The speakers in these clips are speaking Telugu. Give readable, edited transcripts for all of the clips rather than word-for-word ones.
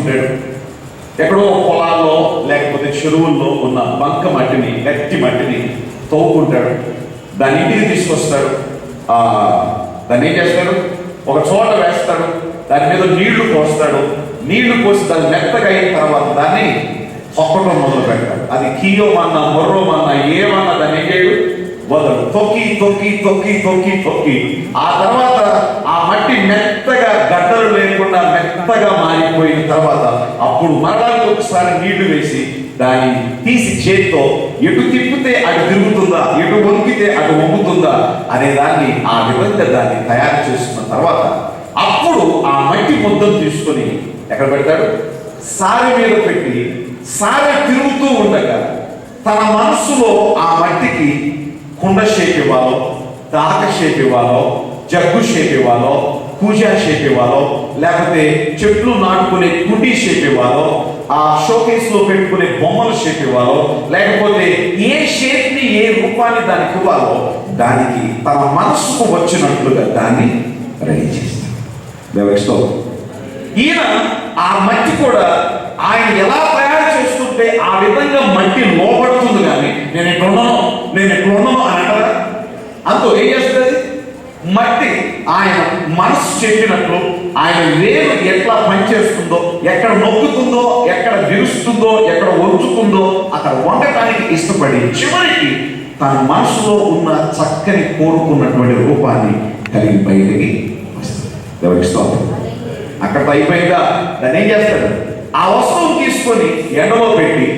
ఉంటాడు. ఎక్కడో పొలాల్లో లేకపోతే చెరువుల్లో ఉన్న బంక మట్టిని, గట్టి మట్టిని తవ్వుకుంటాడు. దాన్ని ఇంటికి తీసుకొస్తాడు. దాన్ని ఏం చేస్తాడు? ఒక చోట వేస్తాడు. దాని మీద నీళ్లు పోస్తాడు. నీళ్లు పోసి దాన్ని మెత్తగా అయిన తర్వాత దాన్ని తొక్కడం మొదలు పెడతాడు. అది కీయోమన్నా మొర్రోమన్నా ఏమన్నా దాన్ని ఏం చేయడు, వదలు. తొక్కి తొక్కి తొక్కి తొక్కి తొక్కి ఆ తర్వాత ఆ మట్టి మెత్తగా గడ్డలు లేకుండా మెత్తగా మారిపోయిన తర్వాత అప్పుడు మరడానికి ఒకసారి నీళ్లు వేసి దాన్ని తీసి చేతితో ఎటు తిప్పితే అటు తిరుగుతుందా, ఎటు వంగితే అటు వంగుతుందా అనే దాన్ని ఆ విధంగా దాన్ని తయారు చేసుకున్న తర్వాత అప్పుడు ఆ మట్టి ముద్దను తీసుకొని ఎక్కడ పెడతాడు? సారె మీద పెట్టి సారె తిరుగుతూ ఉండగా తన మనస్సులో ఆ మట్టికి కుండ షేప్ ఇవ్వాలో, దాక షేప్ ఇవ్వాలో, జగ్గు షేప్ ఇవ్వాలో, పూజా షేప్ ఇవ్వాలో, లేకపోతే చెట్లు నాటుకునే కుండీ షేప్ ఇవ్వాలో, ఆ షోకేస్ లో పెట్టుకునే బొమ్మల షేప్ ఇవ్వాలో, లేకపోతే ఏ షేప్ ని ఏ రూపాన్ని దానికి ఇవ్వాలో దానికి తన మనస్సుకు వచ్చినట్లుగా దాన్ని రెడీ చేస్తాడు. దేవుడితో ఈయన ఆ మట్టి కూడా ఆయన ఎలా తయారు చేస్తుంటే ఆ విధంగా మట్టి లోపడుతుంది. కానీ నేను ఎక్కడున్నాను అని అంటారా? అంతో ఏం చేస్తుంది? మట్టి ఆయన మనసు చెప్పినట్లు ఆయన వేరు ఎట్లా పనిచేస్తుందో, ఎక్కడ నొక్కుతుందో, ఎక్కడ విరుస్తుందో, ఎక్కడ వంచుతుందో అక్కడ వండటానికి ఇష్టపడి చివరికి తన మనసులో ఉన్న చక్కని కోరుకున్నటువంటి రూపాన్ని కలిగి బయటికి వస్తుంది. ఎవరికి స్తోత్రం. అక్కడ అయిపోయిందా దాన్ని ఏం చేస్తాడు? ఆ వస్తువును తీసుకొని ఎండలో పెట్టి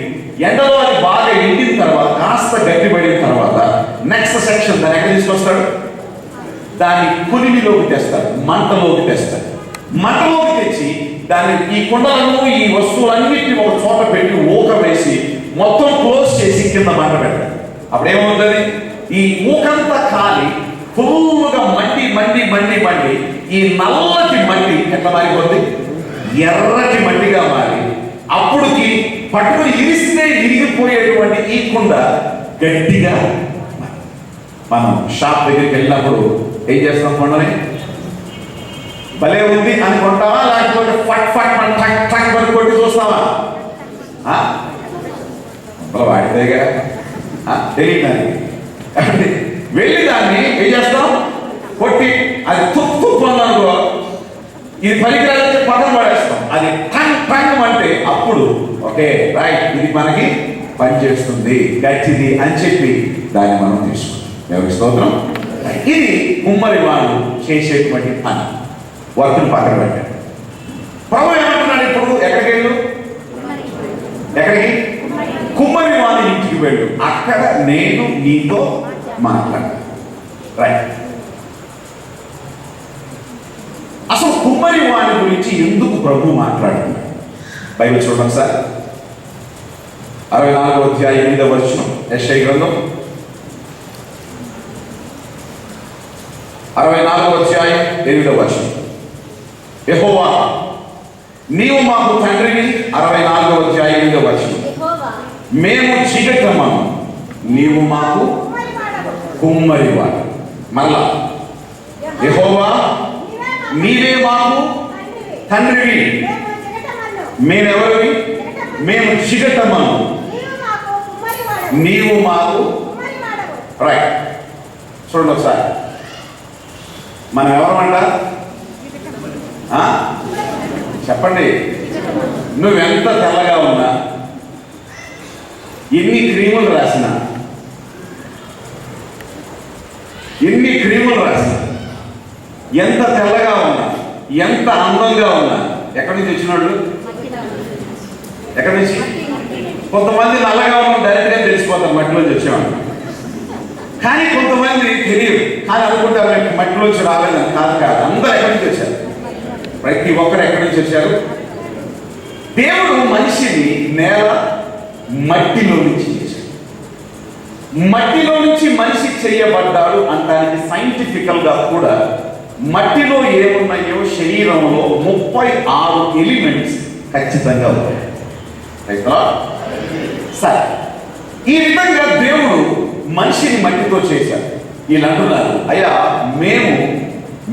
ఎండలో అది బాగా ఎండిన తర్వాత కాస్త గట్టిపడిన తర్వాత నెక్స్ట్ సెక్షన్ దాన్ని ఎక్కడ తీసుకొస్తాడు? దాన్ని కులిమిలోకి తెస్తాడు, మంటలోకి తెస్తాడు. మంటలోకి తెచ్చి దాన్ని ఈ కుండలను ఈ వస్తువులన్నిటిని ఒక చోట పెట్టి ఊక వేసి మొత్తం క్లోజ్ చేసి కింద మంట పెడతాడు. అప్పుడు ఏమవుతుంది? ఈ ఊకంతా కాలి ఫుల్గా మండి మండి మండి మండి ఈ నల్లటి మట్టి ఎట్లా మారిపోతుంది? ఎర్రటి మట్టిగా మారి అప్పుడుకి పట్టుకుని ఇరిస్తే ఇరిగిపోయేటువంటి ఈ కుండ గట్టిగా. మనం షాప్ దగ్గరికి వెళ్ళినప్పుడు ఏం చేస్తాం? కొండని భలే ఉంది అని కొంటావా, లేకపోతే ఫట్ ఫట్ టక్ టక్ అని కొట్టి చూస్తావా? వాడితేగా తెలియదు. వెళ్ళి దాన్ని ఏం చేస్తాం? కొట్టి అది తుప్పు పొందనుకో, ఇది పనికిరాలంటే పదం పడేస్తాం. అది టంగ్ టంగ్ అంటే అప్పుడు ఓకే రైట్, ఇది మనకి పనిచేస్తుంది, గట్టిది అని చెప్పి దాన్ని మనం తీసుకుంటాం. ఎవరికి స్తోత్రం. ఇది కుమ్మరి వాడు చేసేటువంటి పని. వర్కును పక్కన పెట్టాడు. ప్రభు ఏమంటున్నాడు ఇప్పుడు? ఎక్కడికి వెళ్ళు? ఎక్కడికి? కుమ్మరి వాడి ఇంటికి వెళ్ళు, అక్కడ నేను నీతో మాట్లాడు. రైట్. అసలు కుమ్మరి వాడి గురించి ఎందుకు ప్రభు మాట్లాడుతున్నాడు? బైబిల్ చూడండి సార్. 64వ అధ్యాయం 8వ వచనం, యెషయా గ్రంథం 64వ అధ్యాయం 8వ వచనం. యెహోవా నీవు మాకు తండ్రివి. 64వ అధ్యాయం 8వ వచనం. మేము చీకటమ్మను, నీవు మాకు కుమ్మరివాడు. మళ్ళా యెహోవా నీవే మాకు తండ్రివి. మేమెవరివి? మేము చీకటమ్మను, నీవు మాకు. రైట్. చూడండి ఒకసారి, మనం ఎవరమంట? చెప్పండి. నువ్వెంత తెల్లగా ఉన్నా, ఎన్ని క్రీములు రాసినా, ఎంత తెల్లగా ఉన్నా, ఎంత అందంగా ఉన్నా, ఎక్కడి నుంచి వచ్చినోళ్ళు? ఎక్కడి నుంచి? కొంతమంది నల్లగా ఉన్న డైరెక్ట్గా తెలిసిపోతారు మట్టిలోంచి వచ్చేవాళ్ళు. కానీ కొంతమంది తెలియదు, కానీ అనుకుంటారు మట్టిలోంచి రాలేదని. కాదు, అందరూ ఎక్కడి నుంచి వచ్చారు? ప్రతి ఒక్కరు ఎక్కడి నుంచి వచ్చారు? దేవుడు మనిషిని నేల మట్టిలో నుంచి చేశాడు. మట్టిలో నుంచి మనిషి చేయబడ్డాడు అనడానికి సైంటిఫికల్ గా కూడా మట్టిలో ఏమున్నాయో శరీరంలో 36 ఎలిమెంట్స్ ఖచ్చితంగా ఉన్నాయి. సరే, ఈ విధంగా దేవుడు మనిషిని మట్టితో చేశాడు. వీళ్ళు అంటున్నారు, అయ్యా మేము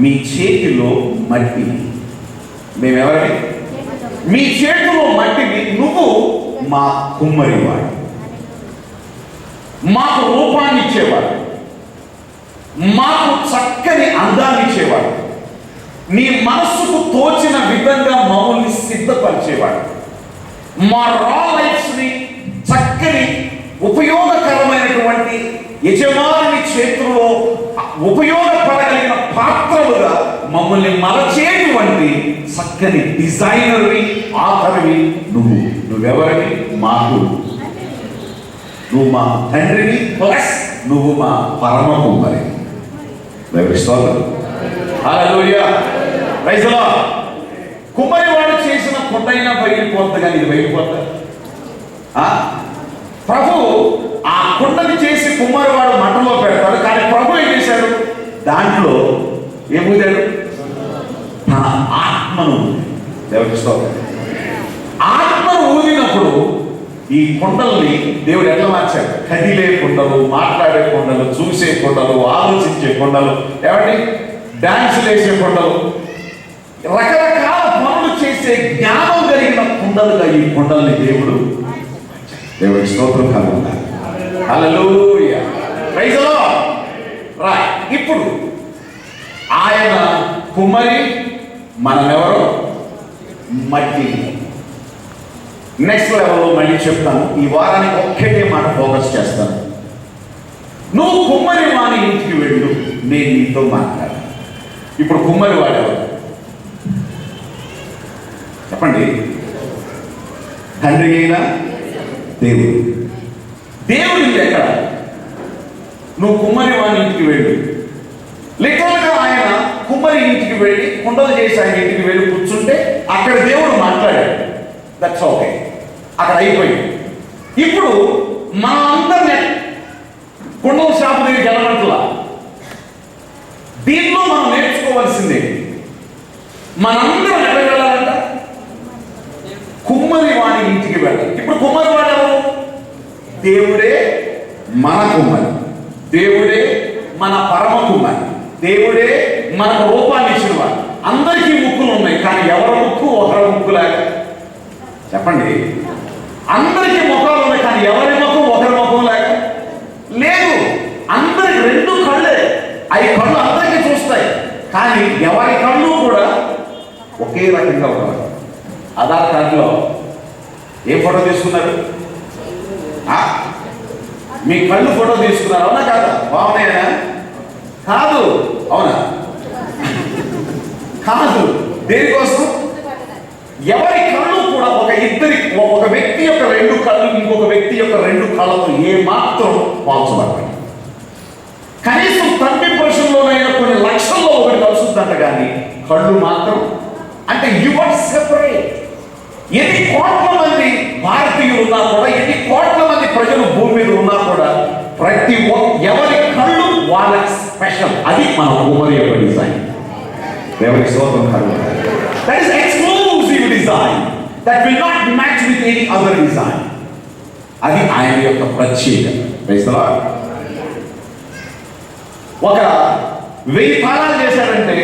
మీ చేతిలో మట్టి. మేమెవరిని? మీ చేతిలో మట్టిని నువ్వు మా కుమ్మరివాడు, మాకు రూపాన్ని ఇచ్చేవాడు, మాకు చక్కని అందాన్ని ఇచ్చేవాడు, నీ మనస్సుకు తోచిన విధంగా మమ్మల్ని సిద్ధపరిచేవాడు, మా రా లైఫ్స్ని చక్కని ఉపయోగకరమైనటువంటి యజమాని చేతుల్లో ఉపయోగపడగలిగిన పాత్రలుగా మమ్మల్ని మలచేటువంటి చక్కని డిజైనర్వి, ఆఖరివి నువ్వెవరివి? మాకు నువ్వు మా తండ్రిని, ప్లస్ నువ్వు మా పరమ కుమ్మరి. హల్లెలూయా, ప్రైజ్ ది లార్డ్. కుమ్మరి వాడు చేసిన కొండైనా పగిలిపోద్ది, కానీ ఇది పగిలిపోద్దా? ప్రభు ఆ కుండని చేసి కుమ్మరివాడు మంటలో పెడతాడు, కానీ ప్రభు ఏం చేశాడు? దాంట్లో ఏముందాడు? తన ఆత్మను. దేవుడికి స్తోత్రం. ఆత్మను ఊదినప్పుడు ఈ కుండల్ని దేవుడు ఎట్లా మార్చాడు? కదిలే కుండలు, మాట్లాడే కుండలు, చూసే కుండలు, ఆలోచించే కుండలు, ఏమండి డాన్సులు వేసే కుండలు, రకరకాల పనులు చేసే జ్ఞానం కలిగిన కుండలుగా ఈ కుండల్ని దేవుడి స్తోత్రం కలుగుతారు. హల్లెలూయా, ప్రైజ్ ది లార్డ్. రైట్, ఇప్పుడు ఆయన కుమ్మరి, మనమెవరో మట్టి. నెక్స్ట్ లెవెల్లో మళ్ళీ చెప్తాను. ఈ వారానికి ఒక్కటే మాట ఫోకస్ చేస్తాను. నువ్వు కుమ్మరి వాని ఇంటికి వెళ్ళు, నేను నీతో మాట్లాడాను. ఇప్పుడు కుమ్మరి వాడేవాడు చెప్పండి? తండ్రి అయినా దేవుడు ఎక్కడ? నువ్వు కుమ్మరి వాని ఇంటికి వెళ్ళు. లిటరల్గా ఆయన కుమ్మరి ఇంటికి వెళ్ళి కుండలు చేసి ఆయన ఇంటికి వెళ్ళి కూర్చుంటే అక్కడ దేవుడు మాట్లాడాడు. దట్స్ ఓకే, అక్కడ అయిపోయింది. ఇప్పుడు మన అందరినీ కుండల షాపు దగ్గరికి వెళ్ళమంటలా. దీంట్లో మనం నేర్చుకోవాల్సిందే. మనందరం ఎక్కడ వెళ్ళాలంట? కుమ్మరి వాని ఇంటికి వెళ్ళాలి. ఇప్పుడు కుమ్మరి వాడు ఎవరు? దేవుడే మన కుమ్మరి, దేవుడే మన పరమ కుమ్మరి, దేవుడే మనకు రూపాన్ని ఇచ్చిన వాడు. అందరికీ ముక్కులు ఉన్నాయి, కానీ ఎవరి ముక్కు ఒకరి ముక్కు లాగా. చెప్పండి, అందరికీ ముఖాలు ఉన్నాయి, కానీ ఎవరి ముఖం ఒకరి ముఖం లాగా లేదు. అందరికి రెండు కళ్ళే, అవి కళ్ళు అందరికీ చూస్తాయి, కానీ ఎవరి కళ్ళు కూడా ఒకే రకంగా ఉంటారు. ఆధార్ కార్డులో ఏ ఫోటో తీసుకున్నారు? మీ కళ్ళు ఫోటో తీసుకున్నారు, అవునా కాదా? బాగున్నాయనా? కాదు. అవునా? కాదు. దేనికోసం? ఎవరి కళ్ళు కూడా ఒక వ్యక్తి యొక్క రెండు కళ్ళు ఇంకొక వ్యక్తి యొక్క రెండు కళ్ళతో ఏ మాత్రం పోల్చబడతాయి. కనీసం తండ్రి పురుషుల్లోనైనా కొన్ని లక్షల్లో ఒకటి కలుస్తుందంట, కానీ కళ్ళు మాత్రం అంటే యువర్ సెపరేట్. ఎన్ని కోట్ల మంది భారతీయులు ఉన్నా కూడా, ఎన్ని కోట్ల మంది ప్రజలు భూమి మీద ఉన్నా కూడా, ఎవరి కళ్ళు వాళ్ళకి స్పెషల్. అది మన కుమ్మరి యొక్క డిజైన్. దేవునికి స్తోత్రం కలుగుతాయి. That is exclusive design that will not match with any other design. అది ఆయన యొక్క ప్రత్యేకత. Praise the lord. ఒక 1000 తాళాలు చేశాడంటే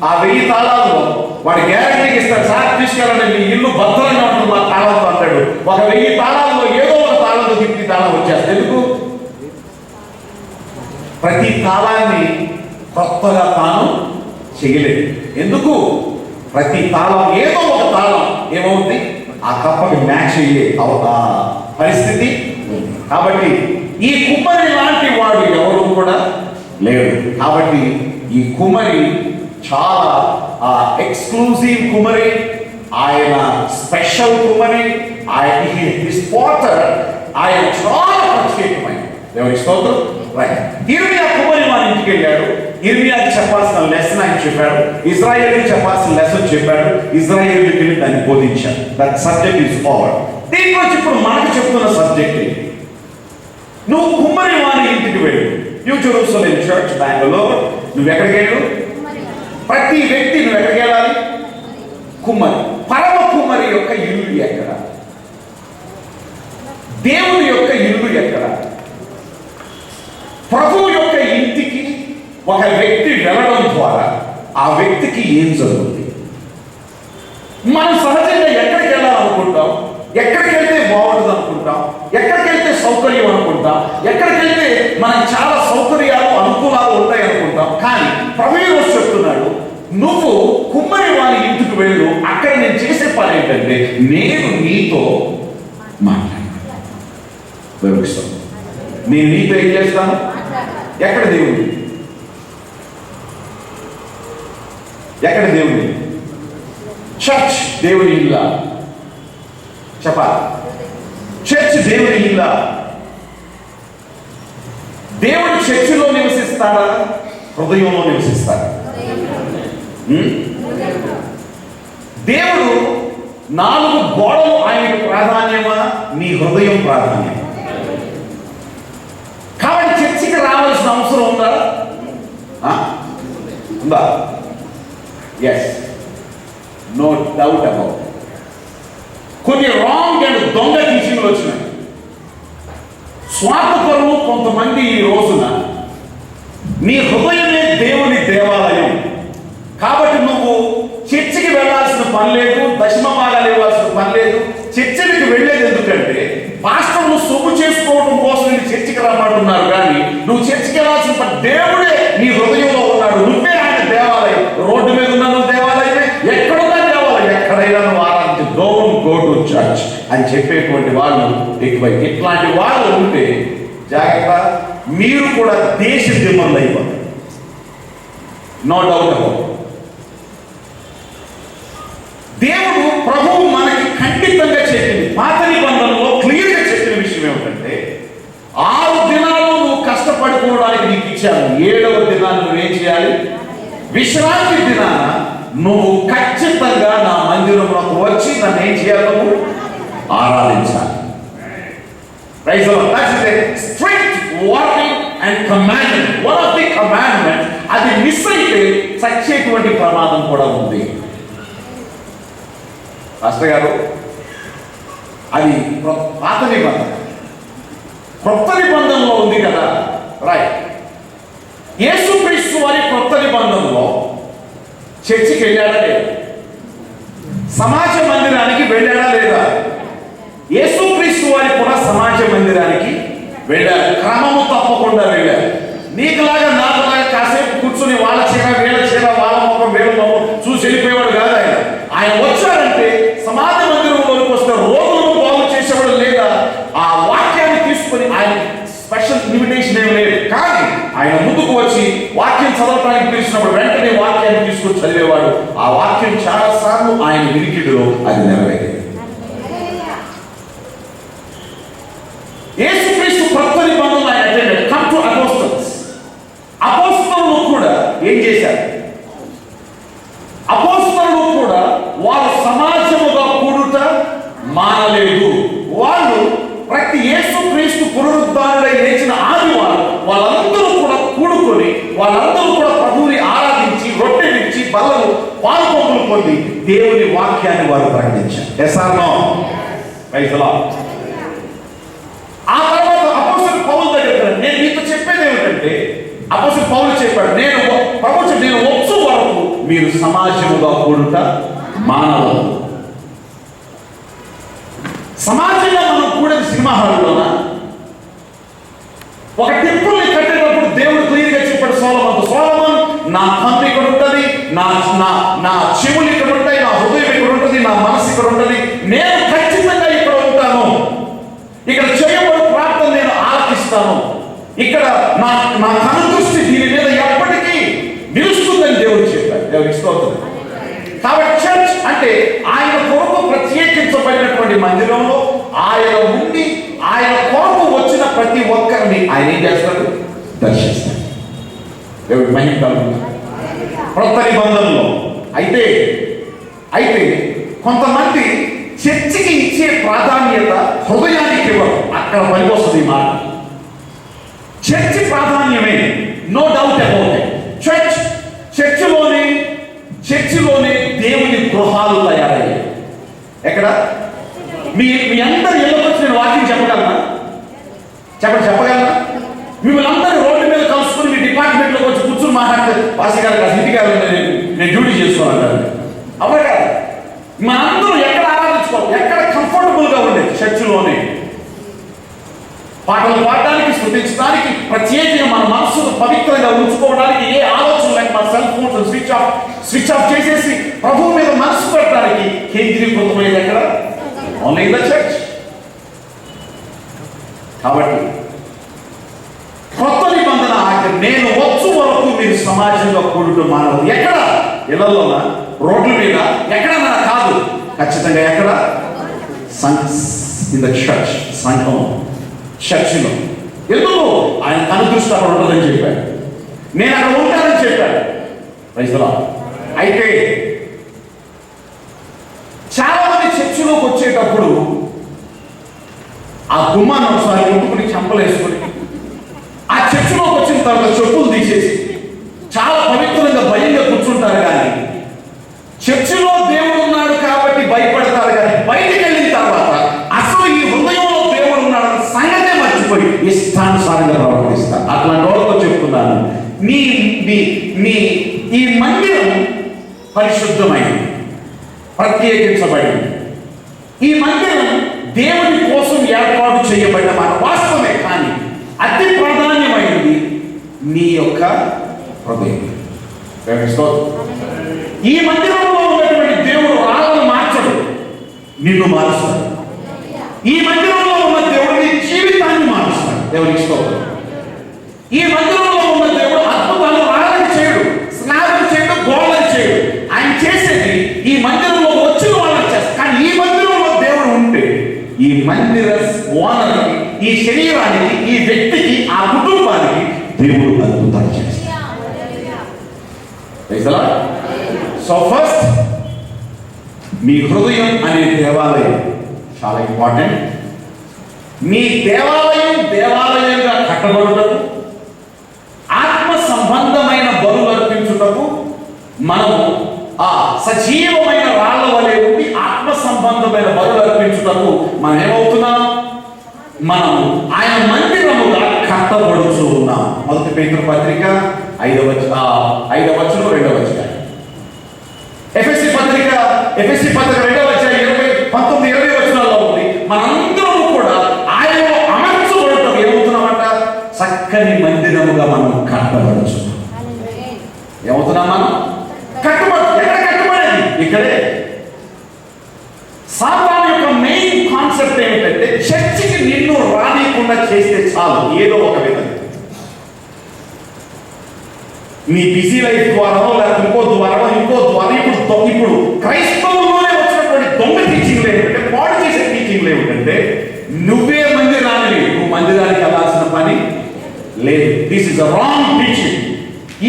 ఆ 1000 తాళాల్లో వాడు గ్యారెంటీకి ఇస్తాడు, సార్ తీసుకెళ్ళండి మీ ఇల్లు భద్రంగా ఉంటుంది ఆ తాళంతో అంటాడు. ఒక 1000 తాళాల్లో ఏదో ఒక తాళంతో తిప్పి తాళం వచ్చేస్తుంది. ఎందుకు? ప్రతి తాళాన్ని కొత్తగా తాను చేయలేదు. ఎందుకు? ప్రతి తాళం ఏదో ఒక తాళం ఏమవుతుంది, ఆ కప్పకి మ్యాచ్ అయ్యే పరిస్థితి. కాబట్టి ఈ కుమ్మరి లాంటి వాడు ఎవరు కూడా లేడు. కాబట్టి ఈ కుమ్మరి చాలా ఎక్స్క్లూజివ్ కుమ్మరి, ఆయన స్పెషల్ కుమ్మరి, ఆయన చాలా ప్రత్యేకమైన. దేవుని స్తోత్రం. రైట్, ఇర్మియా కుమ్మరి వారి ఇంటికి వెళ్ళాడు. ఇర్మియాకి చెప్పాల్సిన లెసన్ ఆయన చెప్పాడు, ఇజ్రాయేల్కి చెప్పాల్సిన లెసన్ చెప్పాడు, ఇజ్రాయేల్కి వెళ్ళి దాన్ని బోధించాడు. That subject is over. దీంట్లో ఇప్పుడు మనకు చెప్తున్న సబ్జెక్ట్ నువ్వు కుమ్మరి వారి ఇంటికి వెళ్ళు. New Jerusalem church, Bengaluru. నువ్వు ఎక్కడికి వెళ్ళు? ప్రతి వ్యక్తి నువ్వు ఎక్కడికి వెళ్ళాలి? కుమ్మరి. పరమ కుమ్మరి యొక్క ఇల్లు ఎక్కడ? దేవుని యొక్క ఇల్లు ఎక్కడ? ప్రభువు యొక్క ఇంటికి ఒక వ్యక్తి వెళ్ళడం ద్వారా ఆ వ్యక్తికి ఏం జరుగుతుంది? మనం సహజంగా ఎక్కడ ఎక్కడికి వెళ్తే మనకి చాలా సౌకర్యాలు అనుకూలాలు ఉంటాయి అనుకుంటాం. కానీ ప్రభువు ఈరోజు చెప్తున్నాడు, నువ్వు కుమ్మరి వారి ఇంటికి వెళ్ళు, అక్కడ నేను చేసే పని ఏంటంటే నేను నీతో మాట్లాడతాను. నేను నీతో ఏం చేస్తాను? ఎక్కడ దేవుడు? ఎక్కడ దేవుడి? చర్చ్ దేవుని ఇల్లా? చెప్పాలి. చర్చ్ దేవుని ఇల్లా? దేవుడు చర్చిలో నివసిస్తాడా, హృదయంలో నివసిస్తాడా? దేవుడు 4 గోడలు ఆయనకు ప్రాధాన్యమా, నీ హృదయం ప్రాధాన్యం? కాబట్టి చర్చికి రావాల్సిన అవసరం ఉందా? ఉందా? Yes, no doubt about. కొన్ని రాంగ్ అండ్ దొంగ టీచింగ్లు వచ్చినాయి. స్వార్థపరులు కొంతమంది ఈ రోజున నీ హృదయమే దేవుని దేవాలయం కాబట్టి నువ్వు చర్చికి వెళ్ళాల్సిన పని లేదు, దశమ భాగాలు ఇవ్వాల్సిన పని లేదు. చర్చికి వెళ్ళేది ఎందుకంటే పాస్టర్లు సొమ్ము చేసుకోవడం కోసం నేను చర్చికి రమ్మంటున్నారు. కానీ నువ్వు చర్చికి వెళ్ళాల్సిన పని, దేవుడే నీ హృదయంలో ఉన్నాడు, నువ్వే ఆయన దేవాలయం. రోడ్డు మీద ఉన్న నువ్వు దేవాలయమే, ఎక్కడున్నా దేవాలయం. ఎక్కడైనా నువ్వు ఆరాధించు. డోంట్ గో టు చర్చ్ అని చెప్పేటువంటి వాళ్ళు ఎక్కువై. ఇట్లాంటి వాళ్ళు ఉంటే జాగ్రత్త, మీరు కూడా దేశ దిమ్మలు అయిపోతారు. No doubt about. దేవుడు ప్రభువు మనకి ఖండితంగా చెప్పింది, పాత నిబంధనలో క్లియర్గా చెప్పిన విషయం ఏమిటంటే 6 దినాలు నువ్వు కష్టపడుకోవడానికి నీకు ఇచ్చాను, 7వ దినాన్ని నువ్వేం చేయాలి? విశ్రాంతి దినాన నువ్వు ఖచ్చితంగా నా మందిరంలోకి వచ్చి నన్ను ఏం చేయాలి? నువ్వు ఆరాధించాలి. Praise the lord. That's the strict warning and commandment. One of the commandment. అది మిస్ అయితే చచ్చేటువంటి ప్రమాదం కూడా ఉంది. పాస్టర్ గారు, అది పాత నిబంధన. కొత్త నిబంధనలో ఉంది కదా, రైట్? యేసుక్రీస్తు వారి కొత్త నిబంధనలో చర్చికి వెళ్ళాడా లేదా? సమాజ మందిరానికి వెళ్ళాడా లేదా? యేసుక్రీస్తు వారి కూడా సమాజ మందిరానికి వెళ్ళారు, క్రమము తప్పకుండా వెళ్ళారు. నీకులాగా నాకులాగా కాసేపు కూర్చుని వాళ్ళ చీర వీళ్ళ చీర, వాళ్ళ ముఖం వీళ్ళ ముఖం చూసి వెళ్ళిపోయేవాడు కాదు ఆయన. ఆయన వచ్చాడంటే సమాజ మందిరంలోకి వస్తే రోగులను బాగు చేసేవాడు, లేదా ఆ వాక్యాన్ని తీసుకొని ఆయన స్పెషల్ ఇన్విటేషన్ ఏమి లేదు. కానీ ఆయన ముందుకు వచ్చి వాక్యం చదవటానికి పిలిచినప్పుడు వెంటనే వాక్యాన్ని తీసుకొని చదివేవాడు. ఆ వాక్యం చాలా సార్లు ఆయన వినికిడిలో అది నెరవేరేది. యేసుక్రీస్తు కొత్త నిబంధనలు ఆయన అటెండెడ్. Come to apostles. అపోస్తలులు కూడా ఏం చేశారు? అపోస్తలులు కూడా వారు సమాజముగా కూడుట మానలేదు. వాళ్ళు ప్రతి యేసుక్రీస్తు పునరుద్ధానుడై లేచిన ఆదివారం వాళ్ళందరూ కూడా కూడుకొని, వాళ్ళందరూ కూడా ప్రభువుని ఆరాధించి, రొట్టెనిచ్చి, బల్లలు పాల్పొందులు పొంది దేవుని వాక్యాన్ని వారు ప్రకటించారు. Yes or no? Praise the lord. ఆ తర్వాత అపోస్తలుడు పౌలు దగ్గర నేను మీతో చెప్పేది ఏమిటంటే, అపోస్తలుడు పౌలు చెప్పాడు, నేను వచ్చు వరకు మీరు సమాజముగా కూడుట మానవద్దు. సమాజంగా మనం కూడేది సినిమా హాల్లోనా? ఒక టెంపుల్ని కట్టేటప్పుడు దేవుడు క్లియర్గా చెప్పాడు సొలొమోన్, నా కన్ను ఇక్కడ ఉంటుంది, నా చెవులు ఇక్కడ ఉంటాయి, నా హృదయం ఇక్కడ ఉంటుంది, నా మనసు ఇక్కడ ఉంటుంది, నేను ఖచ్చితంగా ఇక్కడ ఉంటాను, ఇక్కడ చేయబడు ప్రార్థన నేను ఆలకిస్తాను, ఇక్కడ నా కను దృష్టి దీని మీద ఎప్పటికీ నిలుస్తుందని దేవుడు చెప్పాడు. దేవుడికి స్తోత్రం. కాబట్టి చర్చ్ అంటే ఆయన కొరకు ప్రత్యేకించబడినటువంటి మందిరంలో ఆయన ఉండి ఆయన కొరకు వచ్చిన ప్రతి ఒక్కరిని ఆయన ఏం చేస్తాడు? దర్శిస్తాడు. దేవుడి మహిమ కలుగుతుంది. కొత్త నిబంధనలో అయితే కొంతమంది చర్చికి ఇచ్చే ప్రాధాన్యత హృదయానికి ఇవ్వరు. అక్కడ పనికొస్తుంది ఈ మాట. చర్చి ప్రాధాన్యమే, నో డౌట్ అబౌట్ ఇట్. చర్చిలోనే దేవుని గృహాలు తయారయ్యాయి. ఎక్కడ? మీ అందరి ఇళ్ళకి వచ్చి నేను వాక్యం చెప్పగలనా? చెప్పగలనా? మిమ్మల్ని అందరూ రోడ్డు మీద కలుసుకుని మీ డిపార్ట్మెంట్లోకి వచ్చి కూర్చుని మాట్లాడితే పాస్టర్ గారు కాదు ఇంటికి నేను డ్యూటీ చేసుకోవాలంటారు. అవునా కదా? మా అందరూ ఎక్కడ ఆరాధించుకోవాలి, ఎక్కడ కంఫర్టబుల్గా ఉండేది? చర్చిలోనే. పాటలు పాడడానికి, స్తుతించడానికి, ప్రత్యేకంగా మన మనసును పవిత్రంగా ఉంచుకోవడానికి ఏ ఆలోచన లేక మన సెల్ ఫోన్స్ స్విచ్ ఆఫ్ చేసేసి ప్రభువు మీద మనసు పెట్టడానికి కేంద్రీకృతమైనది ఎక్కడ? Only in the church. కాబట్టి కొత్త నిబంధన ఆజ్ఞ, నేను వచ్చు వరకు మీరు సమాజంలో కూడుట మానవద్దు. ఎక్కడ? ఇళ్లలోనా, రోడ్ల మీద, ఎక్కడన్నా కాదు, ఖచ్చితంగా ఎక్కడ? ఇన్ ద చర్చ్, సంఘం, చర్చిలో. ఎందుకు? ఆయన కనుదృష్టి అక్కడ ఉంటుందని చెప్పాడు, నేను అక్కడ ఉంటానని చెప్పాడు. రైతులా అయితే చాలా మంది చర్చిలోకి వచ్చేటప్పుడు ఆ గుమ్మాన్ని ఒకసారి ముట్టుకుని చెంపలేసుకుని ఆ చర్చిలోకి వచ్చిన తర్వాత చెప్పులు తీసేసి చాలా పవిత్రంగా భయంగా కూర్చుంటారు. కానీ చర్చిలో దేవుడు ఉన్నాడు కాబట్టి భయపడతారు. కానీ బయటికి వెళ్ళిన తర్వాత అసలు ఈ హృదయంలో దేవుడు ఉన్నాడని సంగతే మర్చిపోయి ఇష్టానుసారంగా ప్రవర్తిస్తారు. అట్లాంటి వాళ్ళతో చెప్తున్నాను, ఈ మందిరం పరిశుద్ధమైనది, ప్రత్యేకించబడింది. ఈ మందిరం దేవుని కోసం ఏర్పాటు చేయబడిన మాట వాస్తవమే. కానీ అతి ప్రాధాన్యమైనది నీ యొక్క హృదయం. ఈ మందిరంలో ఉన్నటువంటి దేవుడు రాళ్ళను మార్చడు, నిన్ను మారుస్తాడు. ఈ మందిరంలో ఉన్న దేవుడు నీ జీవితాన్ని మారుస్తాడు. దేవునికి స్తోత్రం. ఈ మందిరంలో ఉన్న దేవుడు అద్భుతాలు రాళ్ళని చేయడు, స్నానం చేయడు, గోళ్ళని చేయడు. ఆయన చేసేది ఈ మందిరంలో వచ్చిన వాళ్ళని చేస్తాడు. కానీ ఈ మందిరంలో దేవుడు ఉంటే ఈ మందిర ఓనర్కి, ఈ శరీరానికి, ఈ వ్యక్తికి, ఆ కుటుంబానికి దేవుడు అద్భుతాలు చేస్తాడు. సో ఫస్ట్ మీ హృదయం అనే దేవాలయం చాలా ఇంపార్టెంట్. మీ దేవాలయంగా కట్టబడుటకు, ఆత్మ సంబంధమైన బలులు అర్పించుటకు, మనం ఆ సజీవమైన రాళ్ల వలె ఉండి ఆత్మ సంబంధమైన బలులు అర్పించుటకు మనం ఏమవుతున్నాం? మనం ఆయన మందిరముగా కట్టబడుచు ఉన్నాం. 1 పేతురు పత్రిక 5వ వచనం 2వ వచనం. ఎఫెసీ పత్రిక 2వ అధ్యాయం 19-20 వచనాల్లో ఉంది. మనందరం కూడా ఆయనలో అమర్చబడటం ఏమవుతున్నామంట? చక్కని మందిరముగా మనం కట్టబడచ్చు. ఏమవుతున్నాం? మనం ఎక్కడ కట్టబడేది? ఇక్కడే. సాతాను యొక్క మెయిన్ కాన్సెప్ట్ ఏమిటంటే చర్చికి నిన్ను రానికుండా చేస్తే చాలు, ఏదో ఒక విధంగా నీ బిజీ లైఫ్ ద్వారానో లేకపోతే ఇంకో ద్వారా ఇప్పుడు క్రైస్తవులోనే వచ్చినటువంటి దొంగ టీచింగ్లు ఏమిటంటే, పాడు చేసే టీచింగ్లు ఏమిటంటే నువ్వు మందిరానికి వెళ్ళాల్సిన పని లేదు. This is a wrong teaching.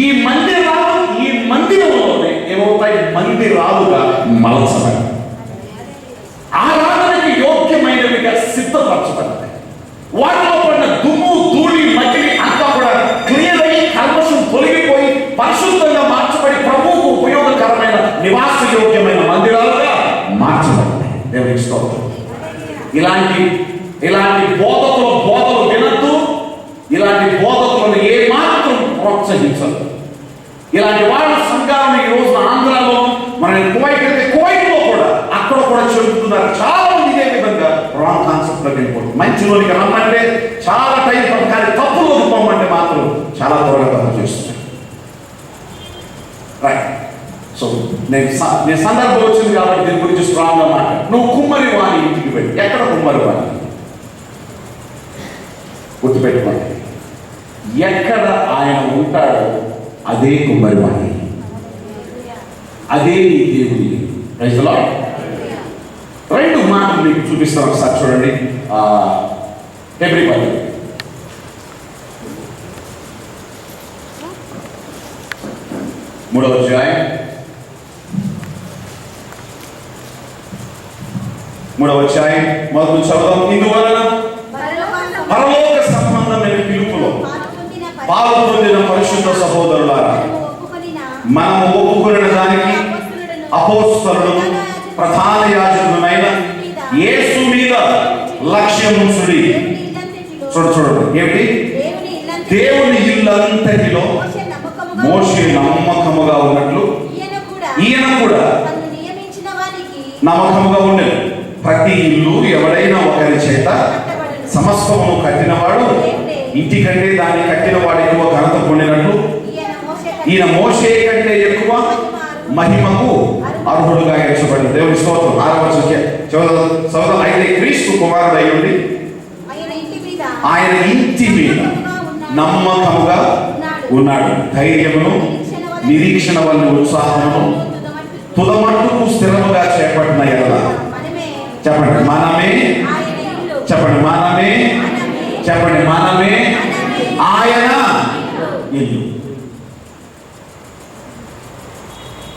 ఈ మందిరంలోనే ఏమవుతాయి? మందిరాలుగా మలచబడి ఆరాధనకి యోగ్యమైనవిగా సిద్ధపరచబడతాయి. వాటిలో పడిన దుమ్ము, ధూళి, మట్టిని అంతా కూడా క్లియర్ అయ్యి కల్మషం తొలగిపోయి పరిశుద్ధంగా మార్చబడి ప్రభువుకు ఉపయోగకరమైన నివాస యోగ్యమైన మందిరాలుగా మార్చబడతాయి. దేవునికి స్తోత్రం. ఇలాంటి బోధలు వినద్దు. ఇలాంటి బోధకులను ఏమాత్రం ప్రోత్సహించదు. ఇలాంటి వాళ్ళ సంఘాలను ఈ రోజున ఆంధ్రాలో, మన కువైట్లో కూడా అక్కడ కూడా చెబుతున్నారు. చాలా మంది ఇదే విధంగా రాంగ్ కాన్సెప్ట్ లో వెళ్ళిపోతుంది. మంచిలోనికి రమ్మంటే చాలా టైం పడుతుంది, కానీ తప్పులోకి పొమ్మంటే మాత్రం చాలా త్వరగా తప్పు చేస్తున్నారు. రైట్. సో నేను సందర్భం వచ్చింది కాబట్టి దీని గురించి స్ట్రాంగ్ గా మాట్లాడు. నువ్వు కుమ్మరి వాణి ఇంటికి వెళ్ళి, ఎక్కడ కుమ్మరి వాణి? గుర్తుపెట్టుకోండి, ఎక్కడ ఆయన ఉంటాడో అదే కుమ్మరి వాణి, అదే నీ దేవుడి. Praise the lord. 2 మాటలు మీకు చూపిస్తాను, ఒకసారి చూడండి. హెబ్రీ పత్రిక 3వ అధ్యాయం 3వ అధ్యాయం మొదలు చదవడం. ఇందువలన పరలోక సంబంధమైన పిలుపులో పాలు పొందిన పరిశుద్ధ సహోదరులారా, మనము ఒప్పుకున్న దానికి అపోస్తలులను ప్రధాన యాజకులైన యేసు మీద లక్ష్యం ఉంచుడి. చూడండి ఏమిటి? దేవుని ఇల్లంతటిలో మోషే నమ్మకముగా ఉన్నట్లు ఈయన కూడా నమ్మకముగా ఉండేది. ప్రతి ఇల్లు ఎవరైనా ఒకరి చేత సమస్తమును కట్టినవాడు ఇంటి కంటే దాన్ని కట్టినవాడు ఎక్కువ ఘనత పొందినట్లు ఈయన మోషే కంటే ఎక్కువ మహిమకు అర్హుడుగా ఎంచబడిన దేవుని స్తోత్రం. 6వ వచనం అయితే క్రీస్తు కుమారుడు అయి ఉండి ఆయన ఇంటి మీద నమ్మకముగా ఉన్నాడు. ధైర్యమును నిరీక్షణ వల్ల ఉత్సాహమును తుదమట్టుకు స్థిరముగా చేపట్టిన ఎడల చెప్పండి మనమే, చెప్పండి మనమే, చెప్పండి మనమే ఆయన ఇల్లు.